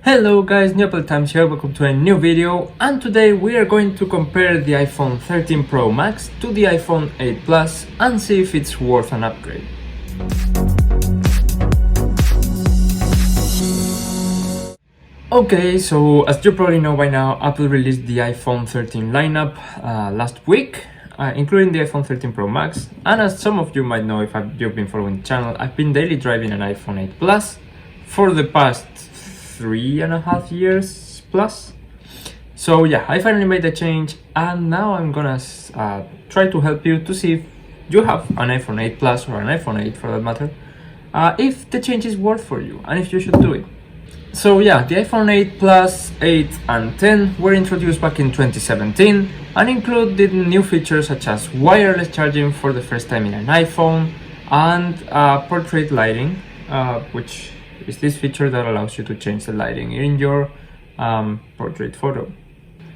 Hello guys, New Apple Times here, welcome to a new video, and today we are going to compare the iPhone 13 Pro Max to the iPhone 8 Plus and see if it's worth an upgrade. Okay, so as you probably know by now, Apple released the iPhone 13 lineup last week, including the iPhone 13 Pro Max, and as some of you might know if you've been following the channel, I've been daily driving an iPhone 8 Plus for the past 3.5 years plus. So yeah, I finally made the change, and now I'm gonna try to help you to see if you have an iPhone 8 Plus or an iPhone 8 for that matter, if the change is worth for you and if you should do it. So yeah, the iPhone 8 Plus, 8 and 10 were introduced back in 2017 and included new features such as wireless charging for the first time in an iPhone and portrait lighting, which is this feature that allows you to change the lighting in your portrait photo.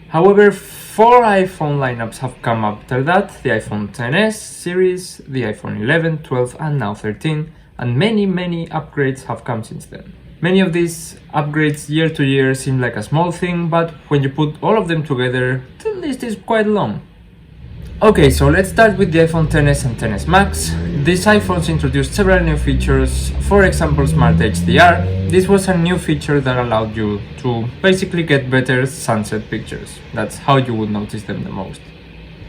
However, 4 iPhone lineups have come after that: the iPhone XS series, the iPhone 11, 12 and now 13, and many upgrades have come since then. Many of these upgrades year to year seem like a small thing, but when you put all of them together, the list is quite long. Okay, so let's start with the iPhone XS and XS Max. These iPhones introduced several new features, for example Smart HDR. This was a new feature that allowed you to basically get better sunset pictures. That's how you would notice them the most.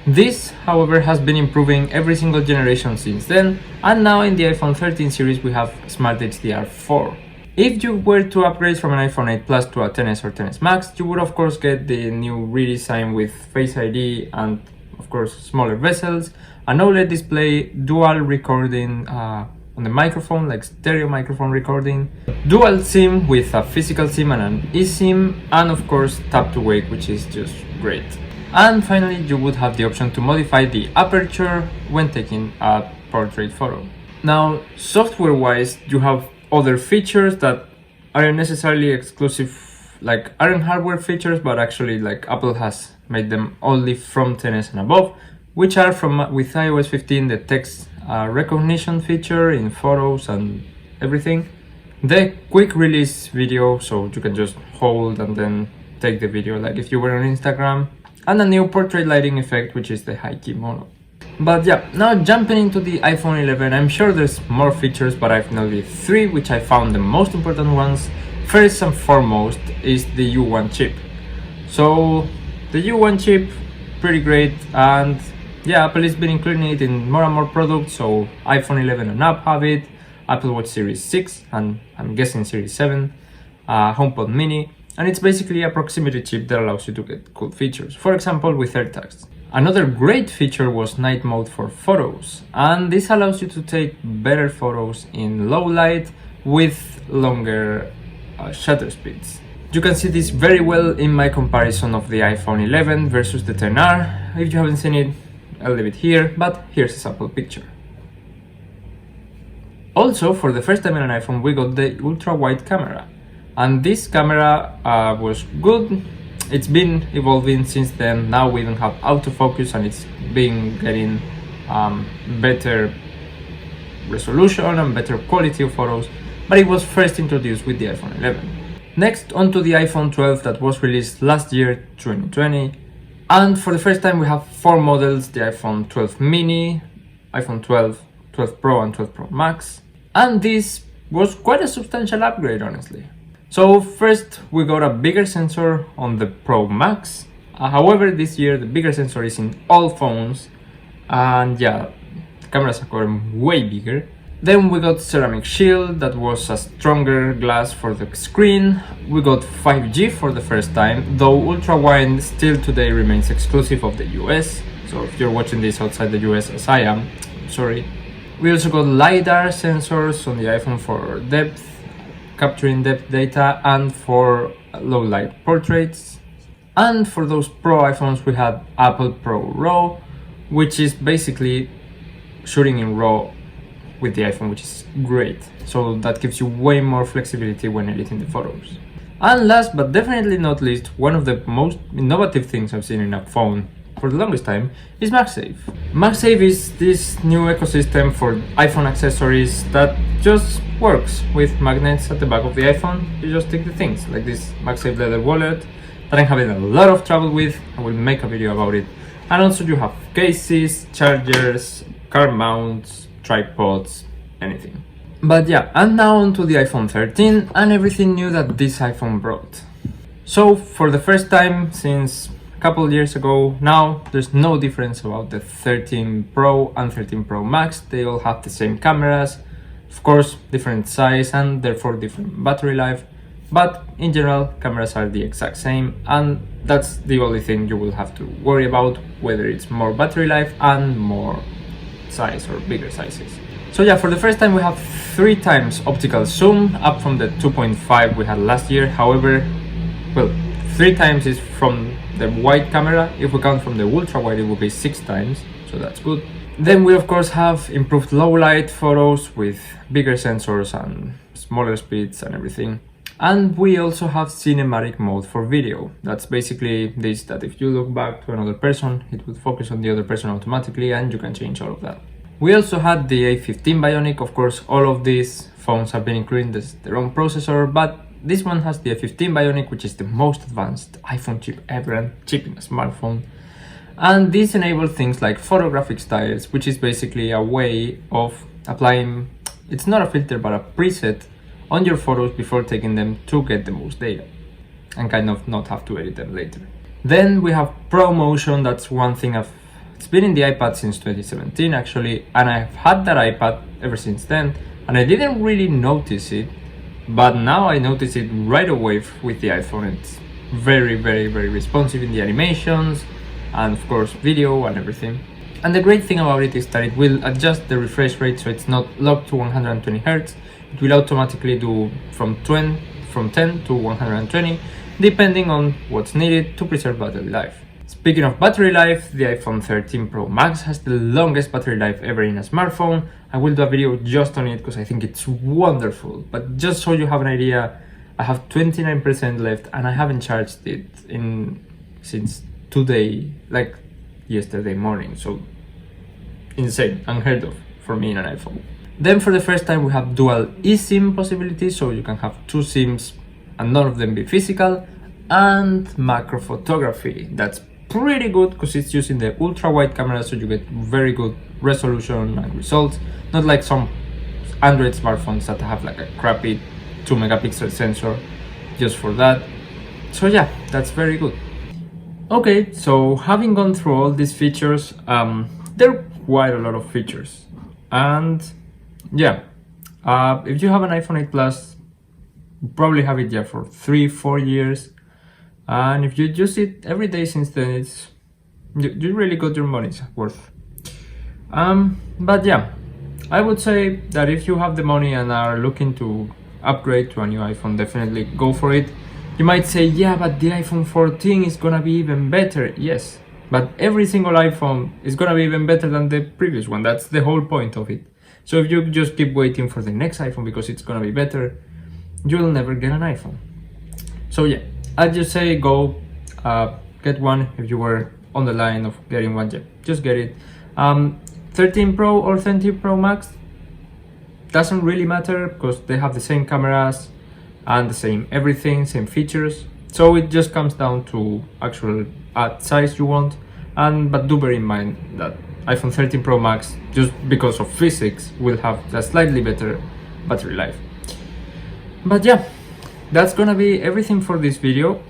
This, however, has been improving every single generation since then, and now in the iPhone 13 series we have Smart HDR 4. If you were to upgrade from an iPhone 8 Plus to a XS or XS Max, you would of course get the new redesign with Face ID and of course smaller bezels, an OLED display, dual recording on the microphone, like stereo microphone recording, dual SIM with a physical SIM and an eSIM, and of course tap to wake, which is just great. And finally, you would have the option to modify the aperture when taking a portrait photo. Now, software wise, you have other features that aren't necessarily exclusive, like aren't hardware features, but actually like Apple has made them only from XS and above, which are with iOS 15, the text recognition feature in photos and everything, the quick release video, so you can just hold and then take the video like if you were on Instagram, and a new portrait lighting effect, which is the high key mono. But yeah, now jumping into the iPhone 11, I'm sure there's more features, but I've noted 3 which I found the most important ones. First and foremost is the U1 chip. So the U1 chip, pretty great, and yeah, Apple has been including it in more and more products, so iPhone 11 and up have it, Apple Watch Series 6, and I'm guessing Series 7, HomePod Mini, and it's basically a proximity chip that allows you to get cool features, for example with AirTags. Another great feature was night mode for photos, and this allows you to take better photos in low light with longer shutter speeds. You can see this very well in my comparison of the iPhone 11 versus the XR. If you haven't seen it, I'll leave it here, but here's a sample picture. Also, for the first time in an iPhone, we got the ultra-wide camera, and this camera was good. It's been evolving since then. Now we even have autofocus, and it's been getting better resolution and better quality of photos, but it was first introduced with the iPhone 11. Next, onto the iPhone 12 that was released last year, 2020, and for the first time we have 4 models: the iPhone 12 mini, iPhone 12, 12 Pro and 12 Pro Max, and this was quite a substantial upgrade, honestly. So first we got a bigger sensor on the Pro Max, however this year the bigger sensor is in all phones, and yeah, the cameras are gotten way bigger. Then we got ceramic shield that was a stronger glass for the screen. We got 5G for the first time, though ultra wide still today remains exclusive of the US, so if you're watching this outside the US as I am, sorry. We also got LiDAR sensors on the iPhone for capturing depth data and for low light portraits. And for those Pro iPhones we had Apple Pro RAW, which is basically shooting in RAW with the iPhone, which is great. So that gives you way more flexibility when editing the photos. And last but definitely not least, one of the most innovative things I've seen in a phone for the longest time is MagSafe. MagSafe is this new ecosystem for iPhone accessories that just works with magnets at the back of the iPhone. You just take the things, like this MagSafe leather wallet that I'm having a lot of trouble with. I will make a video about it. And also you have cases, chargers, car mounts, tripods, anything. But yeah, and now on to the iPhone 13 and everything new that this iPhone brought. So for the first time since a couple of years ago, now there's no difference about the 13 Pro and 13 Pro Max. They all have the same cameras, of course different size and therefore different battery life, but in general cameras are the exact same, and that's the only thing you will have to worry about, whether it's more battery life and more size or bigger sizes. So yeah, for the first time we have 3 times optical zoom, up from the 2.5 we had last year. However, well, 3 times is from the wide camera. If we count from the ultra wide, it will be 6 times, so that's good. Then we of course have improved low light photos with bigger sensors and smaller speeds and everything. And we also have cinematic mode for video. That's basically this, that if you look back to another person, it will focus on the other person automatically, and you can change all of that. We also had the A15 Bionic. Of course, all of these phones have been including their own processor, but this one has the A15 Bionic, which is the most advanced iPhone chip ever and chip in a smartphone. And this enables things like photographic styles, which is basically a way of applying, it's not a filter, but a preset on your photos before taking them to get the most data and kind of not have to edit them later. Then we have Pro Motion. That's one thing it's been in the iPad since 2017 actually, and I've had that iPad ever since then, and I didn't really notice it, but now I notice it right away with the iPhone. It's very, very, very responsive in the animations and of course video and everything. And the great thing about it is that it will adjust the refresh rate, so it's not locked to 120 Hz. It will automatically do from 10 to 120 depending on what's needed to preserve battery life. Speaking of battery life, the iPhone 13 Pro Max has the longest battery life ever in a smartphone. I will do a video just on it because I think it's wonderful. But just so you have an idea, I have 29% left and I haven't charged it since today, like yesterday morning. So insane, unheard of for me in an iPhone. Then for the first time we have dual eSIM possibilities, so you can have 2 SIMs and none of them be physical. And macro photography, that's pretty good because it's using the ultra wide camera, so you get very good resolution and results, not like some Android smartphones that have like a crappy 2 megapixel sensor just for that. So yeah, that's very good. Okay, so having gone through all these features, there are quite a lot of features, and yeah, if you have an iPhone 8 Plus, you probably have it for 3-4 years. And if you use it every day since then, you really got your money's worth. But yeah, I would say that if you have the money and are looking to upgrade to a new iPhone, definitely go for it. You might say, yeah, but the iPhone 14 is gonna be even better. Yes, but every single iPhone is gonna be even better than the previous one. That's the whole point of it. So if you just keep waiting for the next iPhone because it's gonna be better, you'll never get an iPhone. So yeah, I'd just say go get one. If you were on the line of getting one, just get it. 13 Pro or 13 Pro Max doesn't really matter because they have the same cameras and the same everything, same features. So it just comes down to actual size you want. But do bear in mind that iPhone 13 Pro Max, just because of physics, will have a slightly better battery life. But yeah, that's gonna be everything for this video.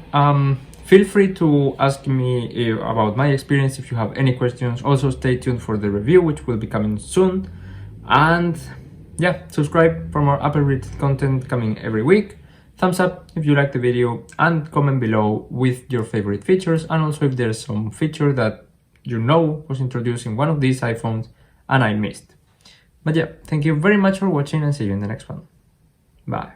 Feel free to ask me about my experience if you have any questions. Also stay tuned for the review, which will be coming soon. And yeah, subscribe for more Apple related content coming every week. Thumbs up if you like the video, and comment below with your favorite features, and also if there's some feature that you know was introduced in one of these iPhones and I missed. But yeah, thank you very much for watching, and see you in the next one. Bye.